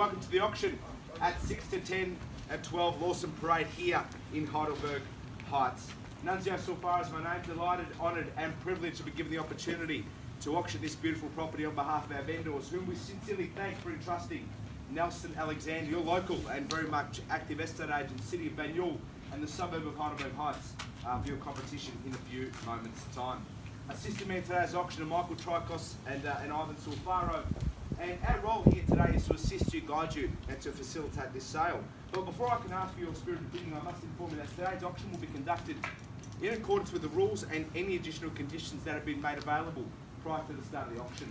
welcome to the auction at 6 to 10 at 12 Lawson Parade here in Heidelberg Heights. Nunzio Sulfar is my name. Delighted, honoured and privileged to be given the opportunity to auction this beautiful property on behalf of our vendors, whom we sincerely thank for entrusting Nelson Alexander, your local and very much active estate agent, City of Banyul and the suburb of Heidelberg Heights, for your competition in a few moments' time. Assisting me in today's auction are Michael Trikos and Ivan Sulfaro. And our role here today is to assist you, guide you, and to facilitate this sale. But before I can ask for your spirit of bidding, I must inform you that today's auction will be conducted in accordance with the rules and any additional conditions that have been made available prior to the start of the auction.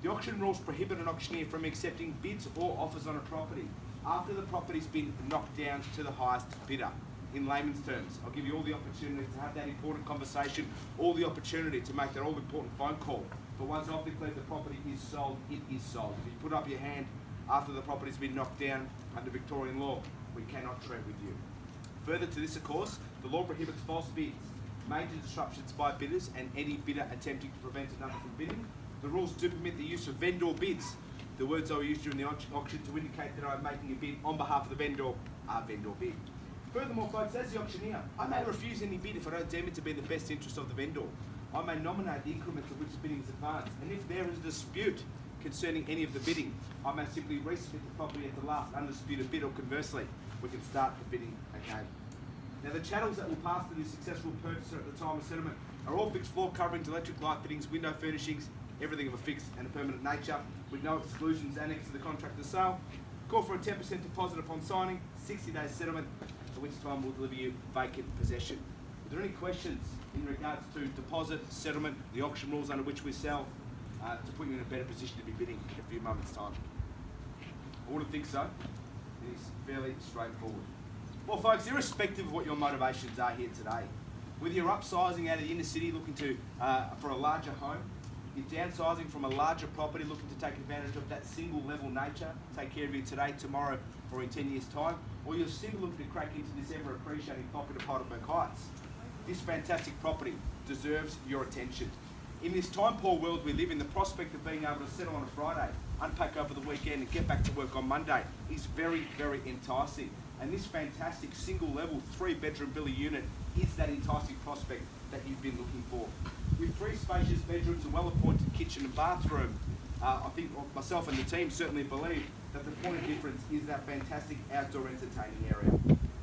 The auction rules prohibit an auctioneer from accepting bids or offers on a property after the property's been knocked down to the highest bidder. In layman's terms, I'll give you all the opportunity to have that important conversation, all the opportunity to make that all-important phone call. But once I've declared the property is sold, it is sold. If you put up your hand after the property's been knocked down under Victorian law, we cannot trade with you. Further to this, of course, the law prohibits false bids, major disruptions by bidders, and any bidder attempting to prevent another from bidding. The rules do permit the use of vendor bids. The words I will use during the auction to indicate that I'm making a bid on behalf of the vendor are vendor bid. Furthermore, folks, as the auctioneer, I may refuse any bid if I don't deem it to be in the best interest of the vendor. I may nominate the increments of which the bidding is advanced, and if there is a dispute concerning any of the bidding, I may simply resubmit the property at the last undisputed bid, or conversely, we can start the bidding again. Now, the channels that will pass to the successful purchaser at the time of settlement are all fixed floor coverings, electric light fittings, window furnishings, everything of a fixed and a permanent nature, with no exclusions annexed to the contract of sale. Call for a 10% deposit upon signing, 60 days settlement, at which time we'll deliver you vacant possession. Are there any questions in regards to deposit, settlement, the auction rules under which we sell, to put you in a better position to be bidding in a few moments' time? I wouldn't think so. It is fairly straightforward. Well, folks, irrespective of what your motivations are here today, whether you're upsizing out of the inner city looking to for a larger home, you're downsizing from a larger property looking to take advantage of that single level nature, take care of you today, tomorrow, or in 10 years' time, or you're simply looking to crack into this ever appreciating pocket of Heidelberg Heights, this fantastic property deserves your attention. In this time-poor world we live in, the prospect of being able to settle on a Friday, unpack over the weekend and get back to work on Monday is very, very enticing. And this fantastic single-level 3-bedroom villa unit is that enticing prospect that you've been looking for. With 3 spacious bedrooms, a well-appointed kitchen and bathroom, I think myself and the team certainly believe that the point of difference is that fantastic outdoor entertaining area.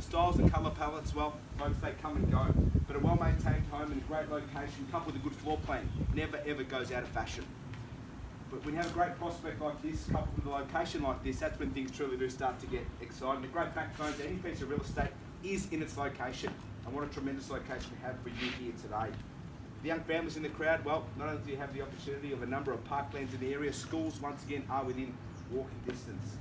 Styles and colour palettes, well, folks, they come and go, but a well-maintained home in a great location coupled with a good floor plan never ever goes out of fashion. But when you have a great prospect like this, coupled with a location like this, that's when things truly do start to get exciting. The great backbone to any piece of real estate is in its location, and what a tremendous location we have for you here today. The young families in the crowd, well, not only do you have the opportunity of a number of parklands in the area, schools once again are within walking distance.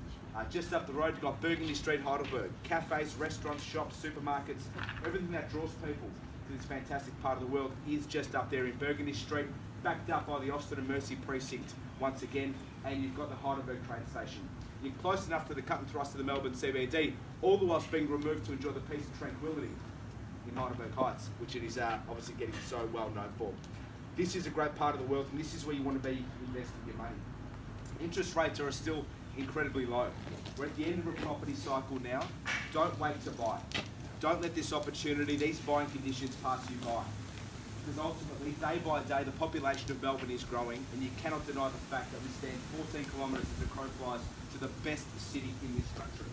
Just up the road, you've got Burgundy Street, Heidelberg. Cafes, restaurants, shops, supermarkets, everything that draws people to this fantastic part of the world is just up there in Burgundy Street, backed up by the Austin and Mercy precinct once again, and you've got the Heidelberg train station. You're close enough to the cut and thrust of the Melbourne CBD, all the whilst being removed to enjoy the peace and tranquility in Heidelberg Heights, which it is obviously getting so well known for. This is a great part of the world, and this is where you want to be investing your money. Interest rates are still incredibly low. We're at the end of a property cycle now. Don't wait to buy. Don't let this opportunity, these buying conditions pass you by. Because ultimately, day by day, the population of Melbourne is growing, and you cannot deny the fact that we stand 14 kilometres as the crow flies to the best city in this country.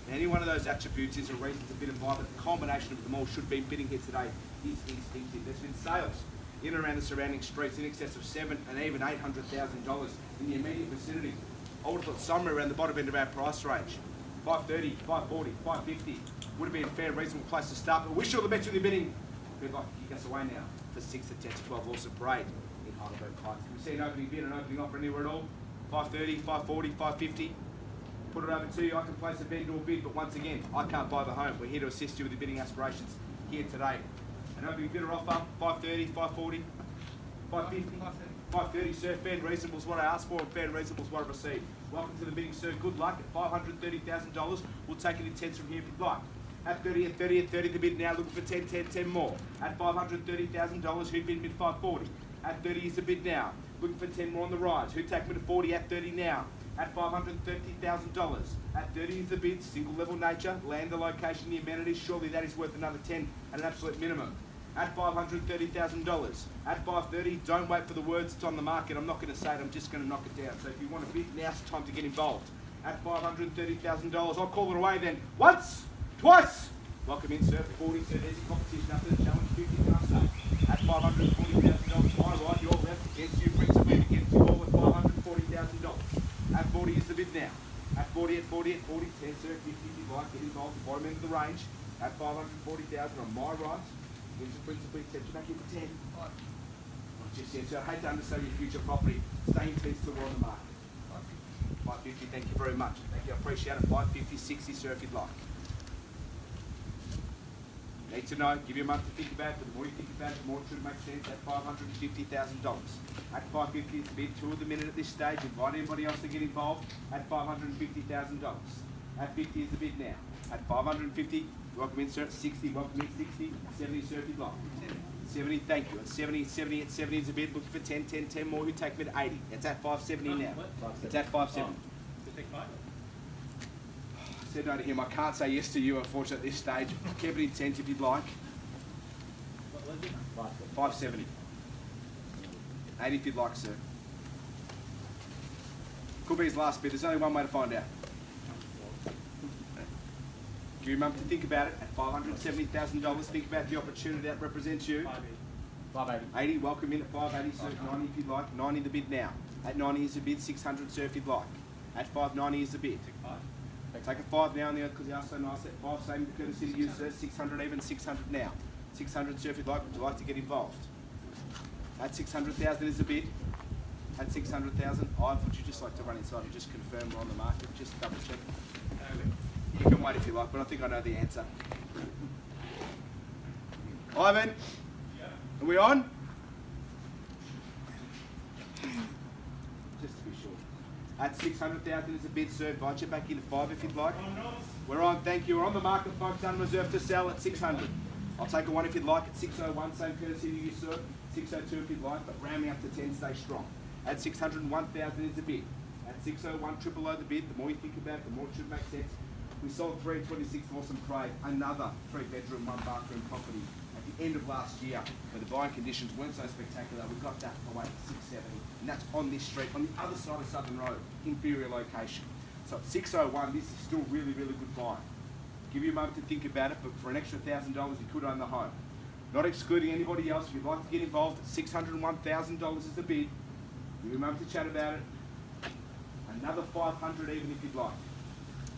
And any one of those attributes is a reason to bid and buy, but the combination of them all should be bidding here today is instinctive. There's been sales in and around the surrounding streets in excess of $700,000 and even $800,000 in the immediate vicinity. I would have thought somewhere around the bottom end of our price range. 530, 540, 550 would have been a fair, reasonable place to start. But wish you all the best with your bidding. We'd like to kick us away now for 6 to 10 to 12 Lawson Parade in Heidelberg Heights. Can we see an opening bid, an opening offer anywhere at all? 530, 540, 550. Put it over to you. I can place a vendor bid, but once again, I can't buy the home. We're here to assist you with your bidding aspirations here today. An opening bid or offer, 530, 540, 550. 530, sir. Fair and reasonable is what I asked for, and fair and reasonable is what I received. Welcome to the bidding, sir. Good luck. At $530,000, we'll take it in tens from here if you'd like. At 30, at 30, at 30, the bid now, looking for 10, 10, 10 more. At $530,000, who'd bid 540? At 30 is the bid now, looking for 10 more on the rise. Who'd take me to 40 at 30 now? at $530,000. At 30 is the bid, single level nature, land, the location, the amenities, surely that is worth another 10 at an absolute minimum. At $530,000. At $530, don't wait for the words, it's on the market. I'm not going to say it, I'm just going to knock it down. So if you want a bid, now's the time to get involved. At $530,000, I'll call it away then. Once, twice. Welcome in, sir. 40, so there's your competition after the challenge, 50 can I say. At $540,000, my right, your left, against you, brings a bid against you all at $540,000. At 40 is the bid now. At 40, at 40, at 40, 10, sir, 50 if you like, get involved, the bottom end of the range. At $540,000 on my right, against the principal, exception back in for 10. Just said, sir, I hate to undersell your future property. Stay intense till we're on the market. 550, thank you very much. Thank you, I appreciate it. 550, 60, sir, if you'd like. Need to know, give you a month to think about it, but the more you think about it, the more it should make sense. At $550,000. At 550 is the bid, 2 of the minute at this stage. Invite anybody else to get involved at $550,000. At 50 is the bid now. At 550, welcome in, sir. At 60, welcome in, 60. 70, sir, if you'd like. 70, thank you. At 70, 70, at 70 is the bid. Looking for 10, 10, 10 more. Who take me to 80? It's at 570 now. It's at 570. I said no to him. I can't say yes to you, unfortunately, at this stage. Keep it intense if you'd like. 570. 80 if you'd like, sir. Could be his last bid. There's only one way to find out. Give you a moment to think about it. At $570,000, think about the opportunity that represents you. 580. 80, welcome in at 580, sir. 90 if you'd like. 90 the bid now. At 90 is the bid. 600, sir, if you'd like. At 590 is the bid. Take a 5 now on the earth because they are so nice. At 5, same courtesy to you, sir. 600 even, 600 now. 600, sir, if you'd like. Would you like to get involved? At 600,000 is the bid. At 600,000, Ive, would you just like to run inside and just confirm we're on the market? Just double check. You can wait if you like, but I think I know the answer. Ivan, are we on? Just to be sure. At 600,000 is a bid, sir. Invite you back into 5 if you'd like. We're on, thank you. We're on the market, folks. Unreserved to sell at 600. I'll take a 1 if you'd like. At 601, same courtesy to you, sir. 602 if you'd like, but round me up to 10, stay strong. At 601,000 is the bid. At 601, triple O the bid. The more you think about it, the more it should make sense. We sold 326 Lawson Parade, another 3-bedroom, 1-bathroom property at the end of last year, where the buying conditions weren't so spectacular. We got that away at 670, and that's on this street, on the other side of Southern Road, inferior location. So at 601, this is still really, really good buy. Give you a moment to think about it, but for an extra $1,000, you could own the home. Not excluding anybody else. If you'd like to get involved, at $601,000 is the bid. Give you a moment to chat about it. Another 500 even if you'd like.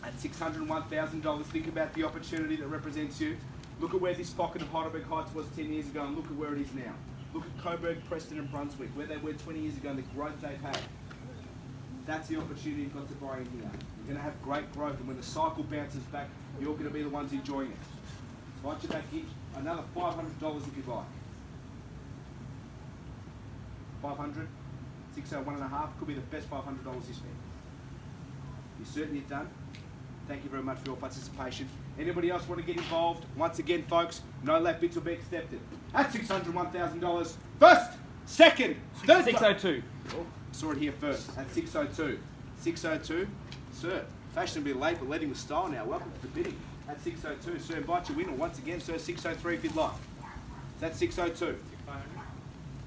At $601,000, think about the opportunity that represents you. Look at where this pocket of Heidelberg Heights was 10 years ago and look at where it is now. Look at Coburg, Preston and Brunswick, where they were 20 years ago and the growth they've had. That's the opportunity you've got to buy in here. You're going to have great growth, and when the cycle bounces back, you're going to be the ones enjoying it. Invite you back in. Another $500 if you'd like. 500, 601.5 could be the best $500 you spend. You're certain you're done? Thank you very much for your participation. Anybody else want to get involved? Once again, folks, no left bids will be accepted. At $601,000, first, second, third. 602. Oh, saw it here first. At 602. 602, sir. Fashionably late, but leading with style now. Welcome to the bidding. At 602, sir, invite you in, or once again, sir, 603 if you'd like. That's 602.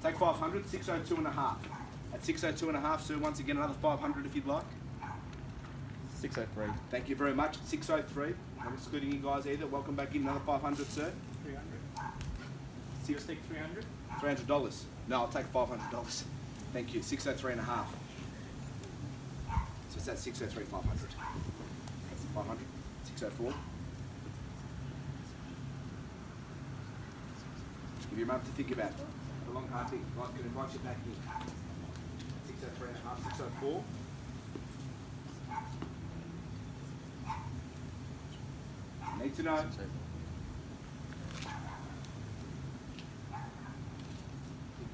Take 500, 602.5. At 602.5, sir, once again, another 500 if you'd like. 603. Thank you very much. 603. Not excluding you guys either. Welcome back in. Another 500, sir. 300. Six, Take 300. $300. No, I'll take $500. Thank you. 603.5. So it's that 603, 500. That's the 500. 604. Give you a moment to think about it. A long hard thing. I'm going to invite you back in. 603.5, 604. Need to know. Think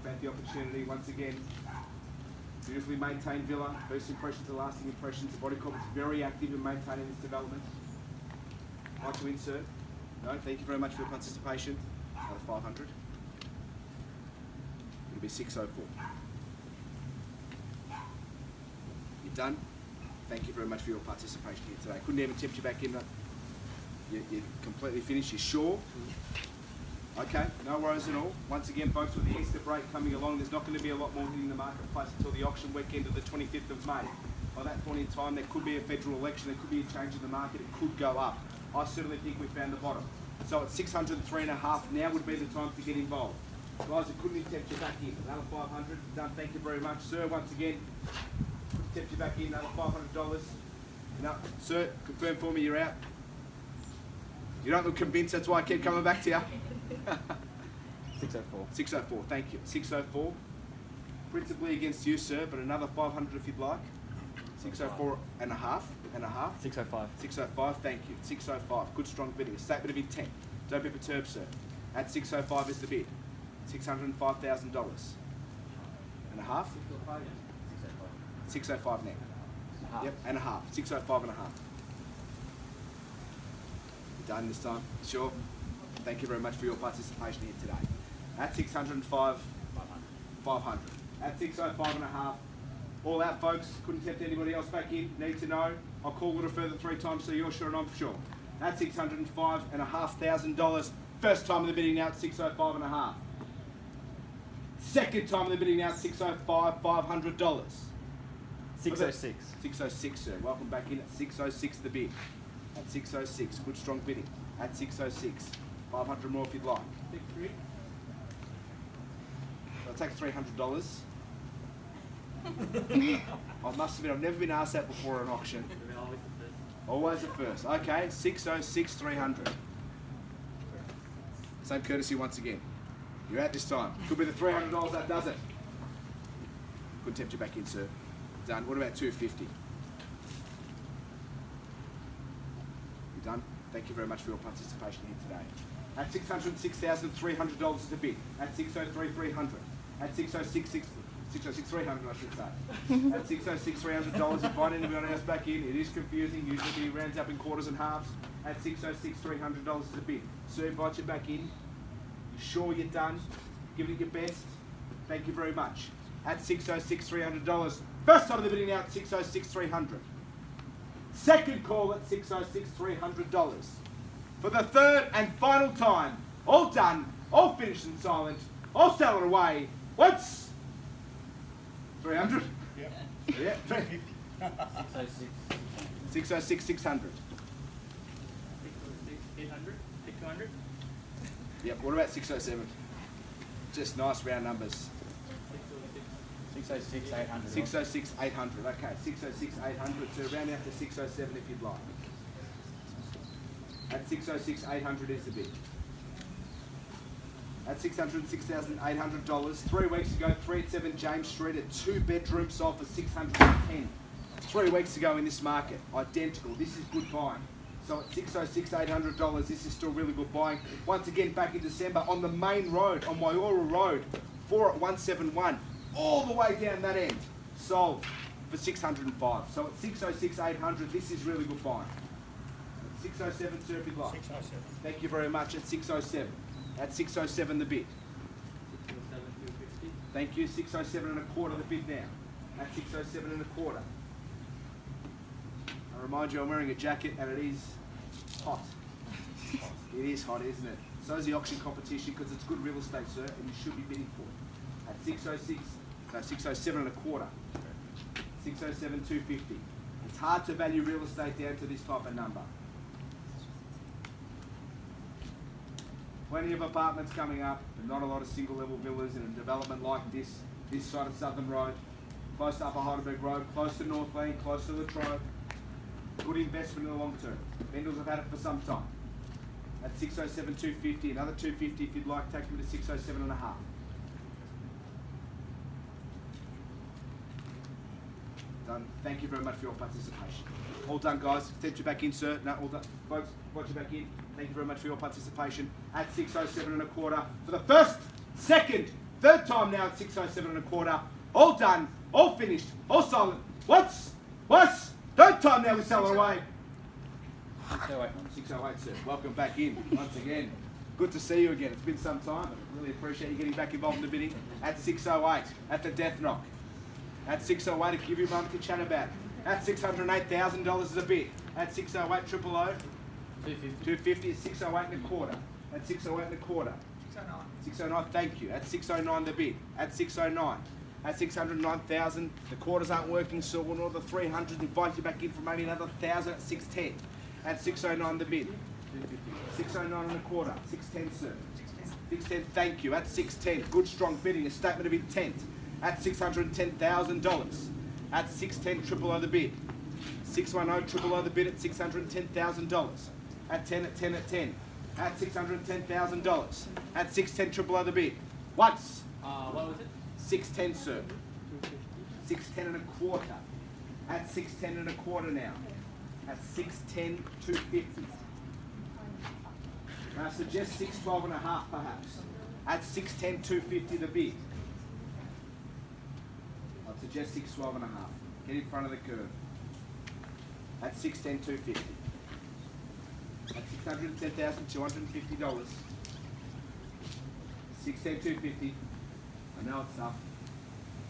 about the opportunity once again. Beautifully maintained villa. First impressions are lasting impressions. The body corp is very active in maintaining this development. Like to insert. No, thank you very much for your participation. Another 500. It'll be 604. You done? Thank you very much for your participation here today. Couldn't even tempt you back in. You're completely finished. You sure? Okay, no worries at all. Once again, folks, with the Easter break coming along, there's not going to be a lot more hitting the marketplace until the auction weekend of the 25th of May. By that point in time, there could be a federal election, there could be a change in the market, it could go up. I certainly think we found the bottom. So at 603.5, now would be the time to get involved. Guys, it couldn't tempt you back in. Another 500 done. Thank you very much, sir. Once again, couldn't tempt you back in. Another $500. No, sir, confirm for me you're out. You don't look convinced. That's why I keep coming back to you. 604. 604. Thank you. 604. Principally against you, sir, but another 500 if you'd like. 604 and a half. 605. 605. Thank you. 605. Good strong bidding. A statement of intent. Don't be perturbed, sir. At 605 is the bid. $605,000. And a half? 605 now. Yep, and a half. 605 and a half. You done this time? Sure? Thank you very much for your participation here today. At 605, 500. At 605 and a half. All out, folks. Couldn't tempt anybody else back in. Need to know. I'll call it a further 3 times so you're sure and I'm sure. At $605,500. First time of the bidding now at 605 and a half. Second time of the bidding now at 605, $500. 606. 606, sir. Welcome back in at 606 the bid. At 606, good strong bidding. At 606, 500 more if you'd like. I'll take $300. I must admit, I've never been asked that before at an auction. Always a first. Okay, 606, 300. Same courtesy once again. You're out this time. Could be the $300 that does it. Couldn't tempt you back in, sir. Done. What about 250? You done? Thank you very much for your participation here today. At $606,300 is the bid. At 603, 300. At 606, 300, I should say. At $606, $300, you find anybody else back in. It is confusing. Usually it rounds up in quarters and halves. At $606, $300 is the bid. Sir, invite you back in. You sure you're done? Give it your best. Thank you very much. At $606, $300. First time of the bidding now at $606, $300. Second call at $606, $300. For the third and final time, all done, all finished and silent, all sell it away. What's 300? Yep. Yeah. 606, 600. 800? 200? Yep. What about 607? Just nice round numbers. 606, 800. 606, 800. Okay, 606, 800. So round out to 607 if you'd like. At 606, 800 is the bid. At $606,800. 3 weeks ago, 387 James Street, a 2-bedroom sold for $610. 3 weeks ago in this market, identical. This is good buying. So at $606, $800, this is still really good buying. Once again, back in December on the main road, on Waiora Road, 4 at 171, all the way down that end, sold for $605. So at $606, $800, this is really good buying. 607, sir, if you'd like. 607. Thank you very much. At 607. At 607 the bid. 607, 250. Thank you. 607 and a quarter the bid now. At 607 and a quarter. I remind you I'm wearing a jacket and it is hot. It is hot, isn't it? So is the auction competition because it's good real estate, sir, and you should be bidding for it. At 606, no, 607 and a quarter. 607, 250. It's hard to value real estate down to this type of number. Plenty of apartments coming up, but not a lot of single-level villas in a development like this side of Southern Road, close to Upper Heidelberg Road, close to Northland, close to Latrobe. Good investment in the long term. Vendors have had it for some time. At 607, 250, another 250 if you'd like, take them to 607 and a half. Done. Thank you very much for your participation. All done, guys. Tempt you back in, sir. No, all done. Folks, watch you back in. Thank you very much for your participation. At 607 and a quarter. For the first, second, third time now at 607 and a quarter. All done, all finished, all silent. What's? Third time now we sell it away. 608. 608, sir. Welcome back in once again. Good to see you again. It's been some time. I really appreciate you getting back involved in the bidding. At 608, at the Death Knock. At 608, to give you a moment to chat about At $608,000 is a bid. At 608 000, 250. 250 is 608 and a quarter. At 608 and a quarter. 609. 609, thank you. At 609 the bid. At 609. At 609,000, the quarters aren't working, so we'll order 300. Invite you back in for maybe another 1,000 at 610. At 609 the bid. 609 and a quarter. 610, sir. 610, thank you. At 610, good strong bidding, a statement of intent. At $610,000. At 610, 000 the bid. 610, 000 the bid at $610,000. At 10, at 10, at 10. At $610,000. At 610, 000 the bid. Once. What was it? 610, sir. 250. 610 and a quarter. At 610 and a quarter now. At 610, 250. I suggest 612 and a half perhaps. At 610, 250 the bid. I'd suggest 612 and a half. Get in front of the curve. At 610, 250. At $610,250. 610, 250. I know it's tough.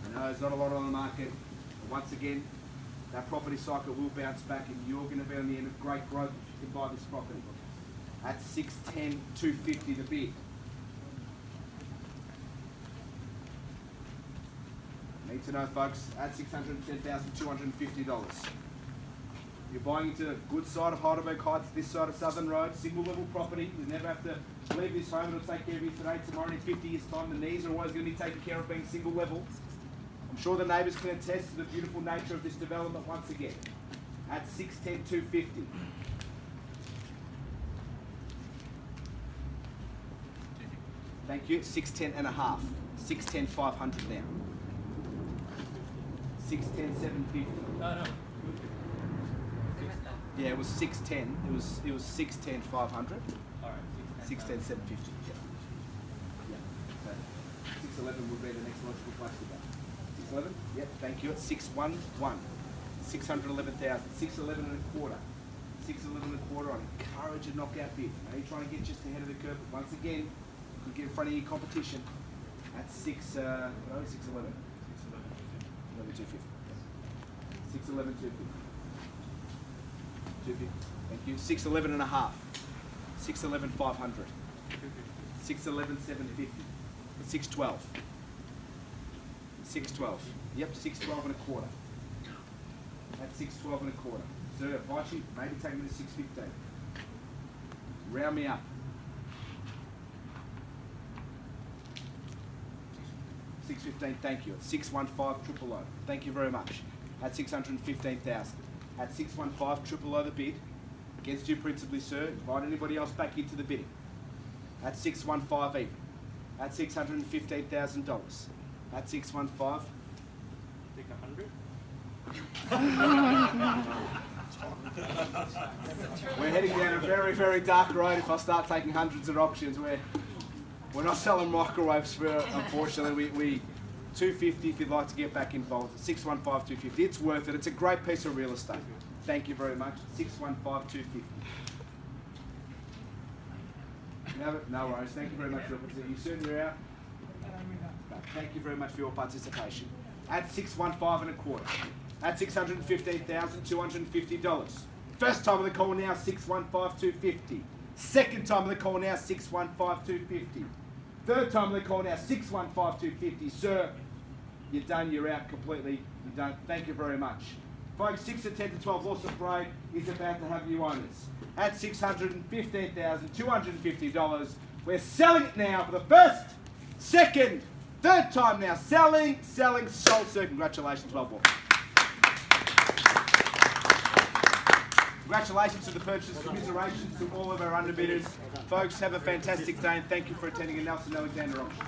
I know there's not a lot on the market. But once again, that property cycle will bounce back and you're going to be on the end of great growth if you can buy this property. At 610, 250 the bid. Need to know, folks, at $610,250. You're buying into the good side of Heidelberg Heights, this side of Southern Road, single level property. You never have to leave this home. It'll take care of you today, tomorrow, and in 50 years' time. The knees are always going to be taken care of being single level. I'm sure the neighbours can attest to the beautiful nature of this development once again. At 610, 250. Thank you. 610 and a half. 610, 500 now. 610, 750. No. Yeah, it was 610. It was 610, 500. Alright, 610, 750. Yeah. So 611 would be the next logical place to go. 611? Yep, thank you. At 611. 611,000. 611 and a quarter. 611 and a quarter on encourage a knockout bid. Now you're trying to get just ahead of the curve, but once again, you get in front of your competition. At 611. 11, 250. 611, 250. 250. Thank you. 611 and a half. 611, 500. 611, 750. 612. 612. Yep, 612 and a quarter. At 612 and a quarter. So I invite you, maybe take me to 615. Round me up. 615, thank you. At 615, 000. Thank you very much. At 615,000. At 615, 000 the bid. Against you principally, sir. Invite anybody else back into the bidding. At 615 even. At $615,000. At 615. Take 100. We're heading down a very, very dark road if I start taking hundreds of options. We're not selling microwaves for, unfortunately. We 250 if you'd like to get back involved. 615, 250. It's worth it. It's a great piece of real estate. Thank you very much. 615, 250. No worries. Thank you very much for your participation. You certain you're out? Thank you very much for your participation. At 615 and a quarter. At $615,250. First time of the call now, 615, 250. Second time of the call now, 615, 250. Third time of the call now, 615, 250. Sir, you're done, you're out completely. You're done. Thank you very much. Folks, 6 to 10 to 12 Lawson Parade is about to have you owners. At $615,250. We're selling it now for the first, second, third time now. Selling, sold, sir. Congratulations, well bought. Congratulations to the purchasers, commiserations to all of our underbidders. Folks, have a fantastic day and thank you for attending a Nelson Alexander auction.